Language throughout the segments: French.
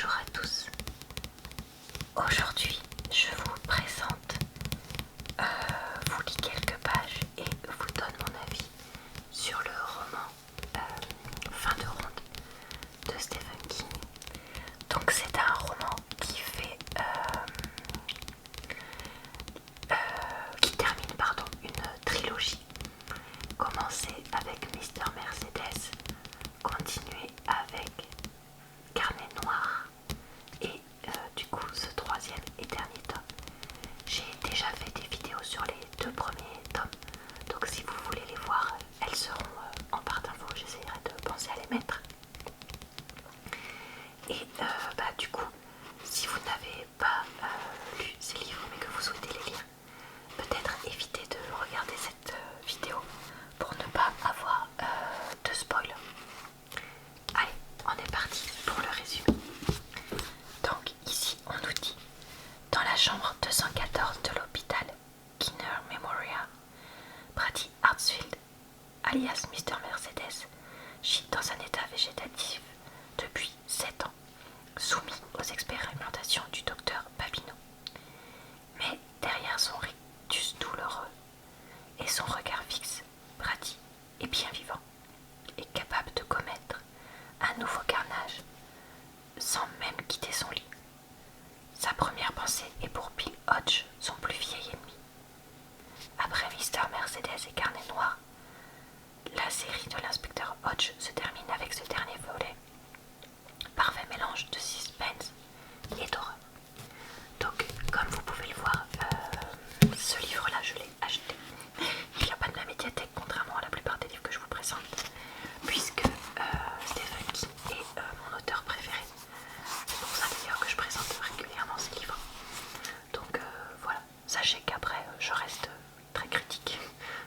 Bonjour à tous. Aujourd'hui, je vous présente, vous lis quelques pages et vous donne mon avis sur le roman Fin de ronde de Stephen King. Donc c'est un roman qui termine une trilogie commencée avec Mister Mercedes, continuée avec Carnet Noir et du coup ce troisième et dernier tome. J'ai déjà fait des vidéos sur les deux premiers tomes, donc si vous voulez les voir, elles seront en barre d'infos, j'essaierai de penser à les mettre. Et du coup, si vous n'avez pas lu ces livres mais que vous souhaitez les lire, peut-être évitez de regarder cette vidéo pour ne pas avoir de spoil. Allez, on est parti pour le résumé. Donc ici on nous dit: dans la chambre 214 de l'hôpital Kinner Memorial, Brady Hartsfield, alias Mr. Mercedes, gît dans un état végétatif depuis 7 ans, soumis aux expérimentations du docteur Babineau. Mais derrière son rictus douloureux et son regard fixe, Brady est bien vivant et capable de commettre un nouveau carnage sans même quitter son lit. Sa première pensée est pour Bill Hodge, son plus vieil ennemi. Après Mister Mercedes et Carnet Noir, la série de l'inspecteur Hodge se termine avec ce dernier volet. Parfait mélange de suspense et d'horreur. Donc, comme vous pouvez le voir, ce livre-là, je l'ai acheté. Il n'y a pas de la médiathèque, contrairement à la plupart des livres que je vous présente, puisque Stephen King est mon auteur préféré. C'est pour ça d'ailleurs que je présente régulièrement ces livres. Donc voilà, sachez qu'après je reste très critique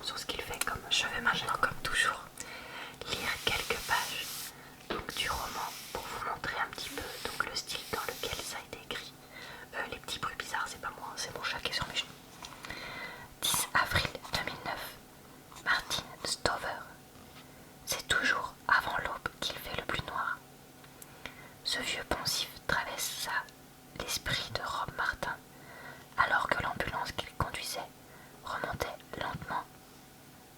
sur ce qu'il fait, comme je vais maintenant, comme toujours, lire quelques pages donc, du roman pour vous montrer un petit peu donc, le style dans lequel ça a été écrit. Les petits bruits bizarres, c'est pas moi, c'est mon chat qui est sur mes genoux. 10 avril 2009, Martin Stover. C'est toujours avant l'aube qu'il fait le plus noir. Ce vieux poncif traversa l'esprit de Rob Martin alors que l'ambulance qu'il conduisait remontait lentement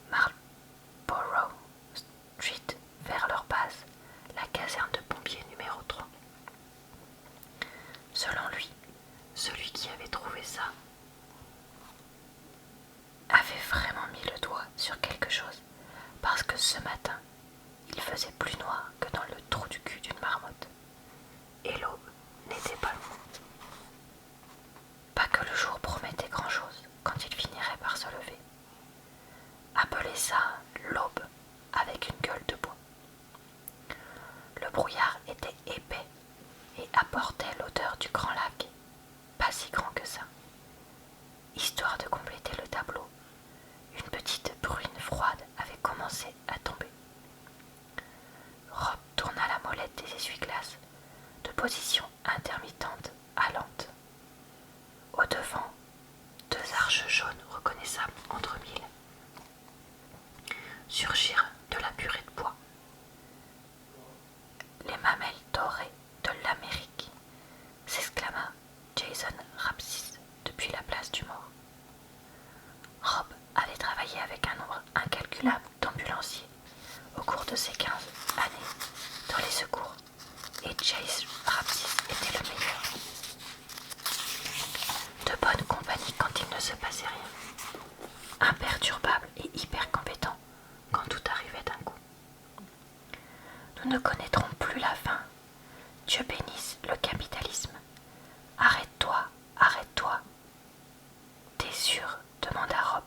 Marlborough Street vers leur base, la caserne de pompiers numéro 3. Selon lui, celui qui avait trouvé ça avait vraiment mis le doigt sur quelque chose, parce que ce matin, il faisait plus noir que dans le trou du cul d'une marmotte. Et l'aube n'était pas loin. Pas que le jour promettait grand-chose quand il finirait par se lever. Appelez ça l'aube avec une gueule de bois. Le brouillard était épais et apportait l'odeur du grand lac, pas si grand que ça. Histoire de compléter le tableau, une petite bruine froide avait commencé à tomber. Rob tourna la molette des essuie-glaces de position intermittente à lente. Au devant, 2 arches jaunes reconnaissables entre mille surgirent de la purée de bois. Les mamelles dorées de l'Amérique, s'exclama Jason Rapsis depuis la place du mort. Rob avait travaillé avec un nombre incalculable d'ambulanciers au cours de ses 15 années dans les secours, et Jason Rapsis était le meilleur. De bonne compagnie quand il ne se passait rien. Imperturbable et hyper compétent quand tout arrivait d'un coup. Nous ne connaîtrons plus la fin. Dieu bénisse le capitalisme. Arrête-toi, arrête-toi. T'es sûr? Demanda Rob,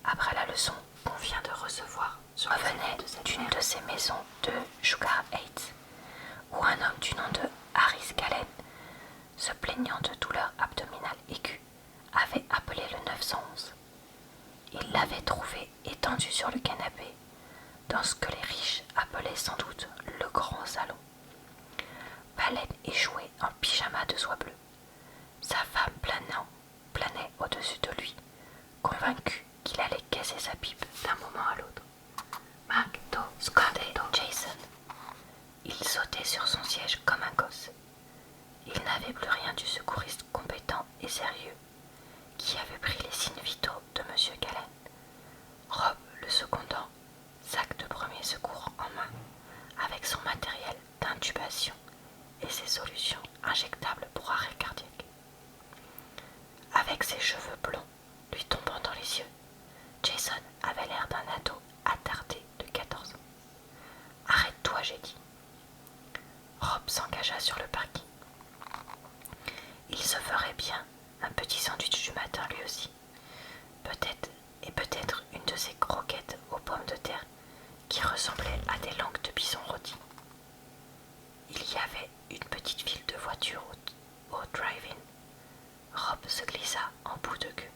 après la leçon qu'on vient de recevoir. Revenait d'une de ces maisons de Sugar Heights, où un homme du nom de Harris Gallen, se plaignant de douleurs abdominales aiguës, avait appelé le 911. Il l'avait trouvé étendu sur le canapé, dans ce que les riches appelaient sans doute le grand salon. Baleine échouée en pyjama de soie bleue. Sa femme planait au-dessus de lui, convaincue qu'il allait casser sa pipe d'un moment à l'autre. Scott et Jason. Il sautait sur son siège comme un gosse. secouriste compétent et sérieux qui avait pris les signes vitaux de M. Callen. Rob le secondant, sac de premier secours en main, avec son matériel d'intubation et ses solutions injectables pour arrêt cardiaque. Avec ses cheveux blonds lui tombant dans les yeux, Jason avait l'air d'un ado attardé de 14 ans. « Arrête-toi, j'ai dit. » Rob s'engagea sur le parking. Il se ferait bien un petit sandwich du matin lui aussi. Peut-être une de ces croquettes aux pommes de terre qui ressemblaient à des langues de bison rôties. Il y avait une petite file de voitures au drive-in. Rob se glissa en bout de queue.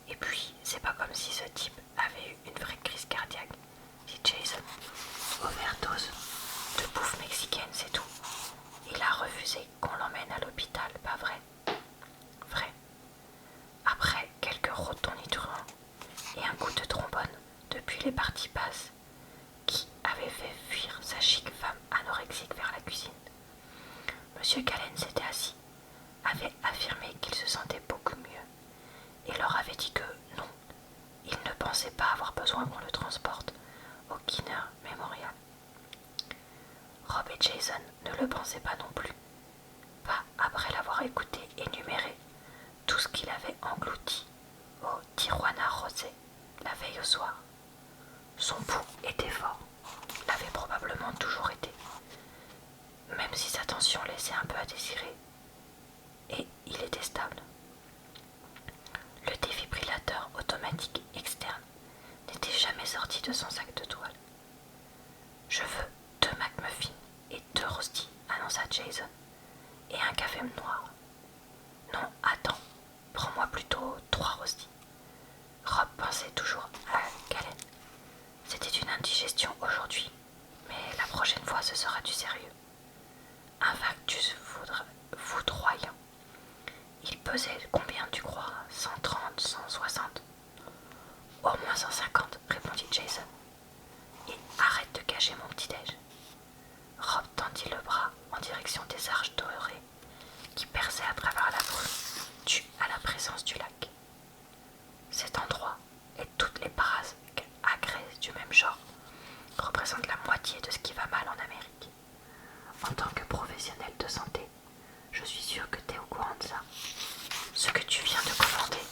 Et puis, c'est pas comme si ce type avait eu une vraie crise cardiaque, dit Jason. Overdose de bouffe mexicaine, c'est tout. Il a refusé qu'on l'emmène à l'hôpital, pas vrai? Vrai. Après quelques rotonitruants et un coup de trombone depuis les parties basses qui avait fait fuir sa chic femme anorexique vers la cuisine, M. Callen s'était assis, avait affirmé qu'il se sentait beaucoup mieux et leur avait dit que non, il ne pensait pas avoir besoin qu'on le transporte au Kinner Memorial. Rob et Jason ne le pensaient pas non plus, pas après l'avoir écouté énumérer tout ce qu'il avait englouti au Tijuana Rosé la veille au soir. Son pouls était fort, l'avait probablement toujours été, même si sa tension laissait un peu à désirer, et il était stable. Le défibrillateur automatique externe n'était jamais sorti de son sac de toile. « Je veux 2 McMuffins et 2 rostis, annonça Jason, et un café noir. Non, attends, prends-moi plutôt 3 rostis. Rob pensait toujours à Callen. C'était une indigestion aujourd'hui, mais la prochaine fois ce sera du sérieux. Un factus foudroyant. Il pesait combien tu crois? 130, 160? Au moins 150, répondit Jason. Et arrête de cacher mon petit-déj. Rob tendit le bras en direction des arches dorées qui perçaient à travers la brume due à la présence du lac. Cet endroit et toutes les parages agraises du même genre représentent la moitié de ce qui va mal en Amérique. En tant que professionnel de santé, je suis sûre que tu es au courant de ça. Ce que tu viens de commander,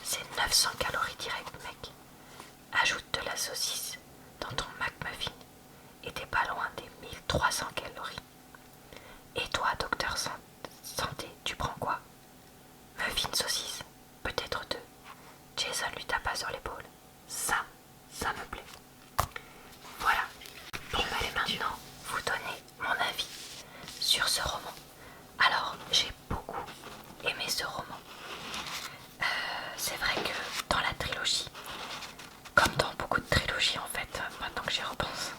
c'est 900 calories directes, mec. Ajoute de la saucisse dans ton McMuffin et t'es pas loin des 1300 calories. Et toi, docteur santé, tu prends quoi? Muffin saucisse, peut-être 2. Jason lui tapa sur l'épaule. Ça me plaît. Voilà. Bon, allez maintenant vous donner mon avis sur ce roman. Alors, j'ai beaucoup aimé ce roman. C'est vrai que dans la trilogie, comme dans beaucoup de trilogies en fait, maintenant que j'y repense,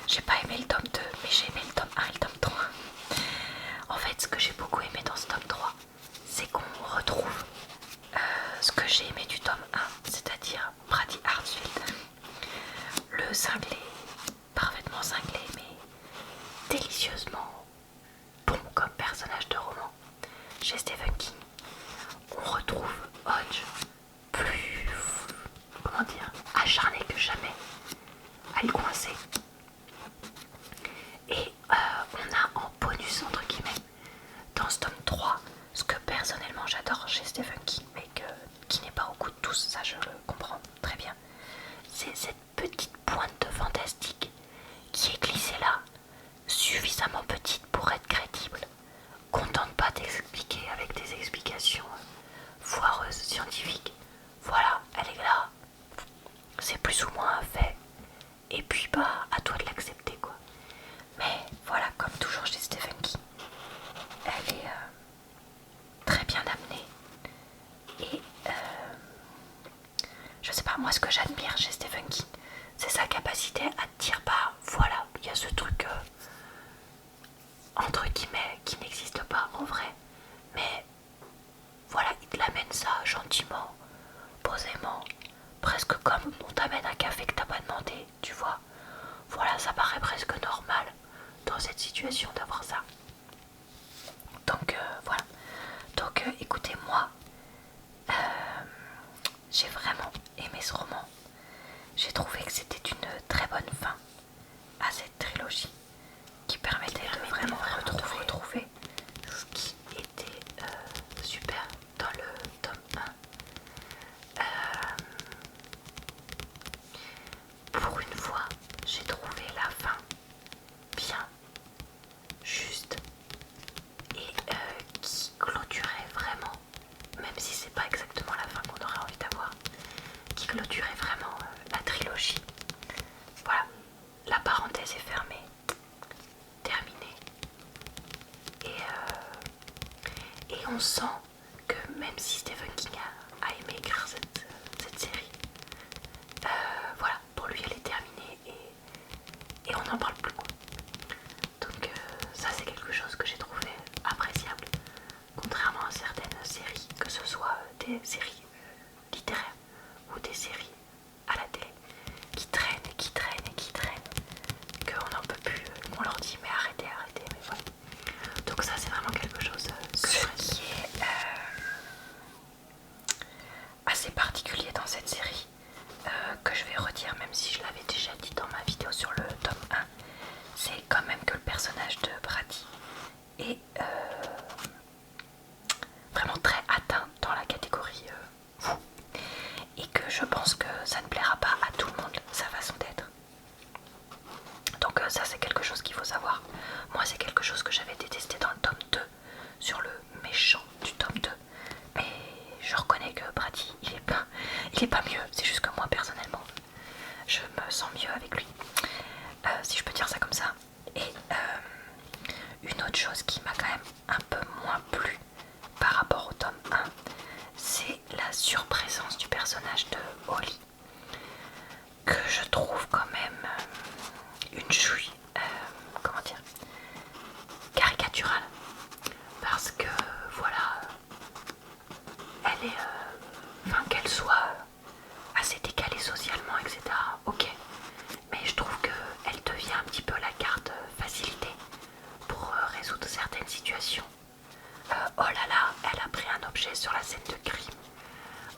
j'ai pas aimé le tome 2, mais j'ai aimé le tome 1 et le tome 3. En fait, ce que j'ai beaucoup aimé dans ce tome 3, c'est qu'on retrouve ce que j'ai aimé du tome 1, c'est-à-dire Brady Hartsfield. Le cinglé, parfaitement cinglé, mais délicieusement bon comme Et on sent que même si Stephen King a aimé écrire cette série, voilà, pour lui elle est terminée et on n'en parle plus. Donc ça c'est quelque chose que j'ai trouvé appréciable, contrairement à certaines séries, que ce soit des séries littéraires ou des séries à la télé qui traînent et qui traînent et qui traînent, qu'on n'en peut plus, qu'on leur dit mais arrêtez, arrêtez, mais voilà. Donc ça c'est vraiment quelque chose que qui est assez particulier dans cette série, que je vais redire même si je l'avais déjà dit dans ma vidéo sur le tome 1, c'est quand même que le personnage de Brady est vraiment très atteint dans la catégorie fou, et que je pense que ça ne plaira pas à tout le monde sa façon d'être. Donc ça c'est quelque chose qu'il faut savoir. Moi c'est quelque chose que j'avais détesté dans le tome 2 sur le méchant du tome 2, mais je reconnais que Brady il est pas mieux, c'est juste que moi personnellement je me sens mieux avec lui, si je peux dire ça comme ça. Et une autre chose qui m'a quand même un peu moins plu par rapport au tome 1, c'est la surprésence du personnage de Holly, que je trouve quand même une chouille, comment dire, caricaturale, parce que voilà, elle est, enfin qu'elle soit assez décalée socialement, etc. Ok, mais je trouve qu'elle devient un petit peu la carte facilité pour résoudre certaines situations. Oh là là, elle a pris un objet sur la scène de crime.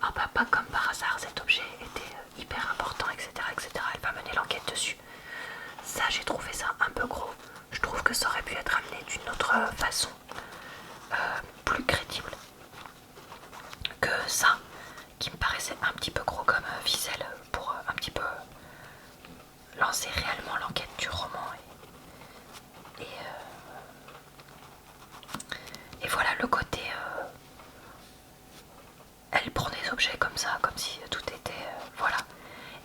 Ah bah pas comme par hasard, cet objet était hyper important, etc., etc. Elle va mener l'enquête dessus. Ça, j'ai trouvé ça un peu gros. Je trouve que ça aurait pu être amené d'une autre façon, plus crédible que ça, qui me paraissait un petit peu gros comme ficelle pour un petit peu lancer réellement l'enquête du roman. Et voilà le côté elle prend des objets comme ça, comme si tout était voilà.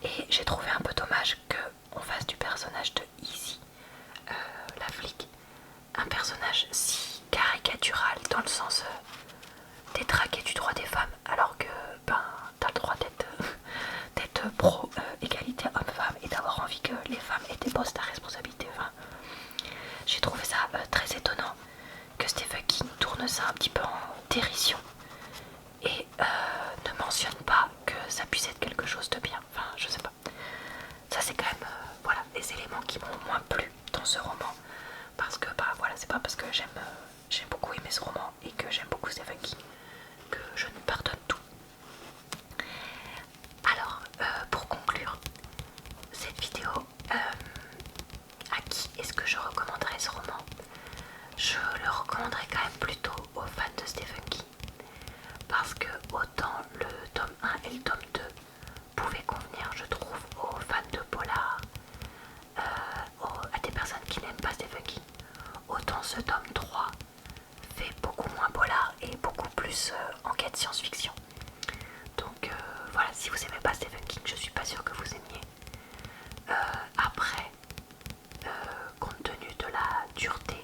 Et j'ai trouvé un peu dommage qu'on fasse du personnage de Izzy, la flic, un personnage si caricatural dans le sens détraqué du droit des femmes, alors que ben t'as le droit d'être pro égalité homme-femme et d'avoir envie que les femmes aient des postes à responsabilité. Enfin, j'ai trouvé ça très étonnant que Stephen King tourne ça un petit peu en dérision et ne mentionne pas que ça puisse être quelque chose de bien. Enfin, je sais pas. Ça c'est quand même voilà les éléments qui m'ont moins plu dans ce roman, parce que bah voilà, c'est pas parce que j'ai beaucoup aimé ce roman et que j'aime beaucoup Stephen King que je ne pardonne tout. Alors pour conclure cette vidéo, à qui est-ce que je recommanderais ce roman? Je le recommanderais quand même plutôt aux fans de Stephen King, parce que autant le tome 1 et le tome 2 pouvaient convenir, je trouve, aux fans de polar, à des personnes qui n'aiment pas Stephen King, autant ce tome 3 fait beaucoup moins polar et beaucoup plus enquête science-fiction. Donc voilà, si vous aimez pas Stephen King, je suis pas sûre que vous aimiez. Après, compte tenu de la dureté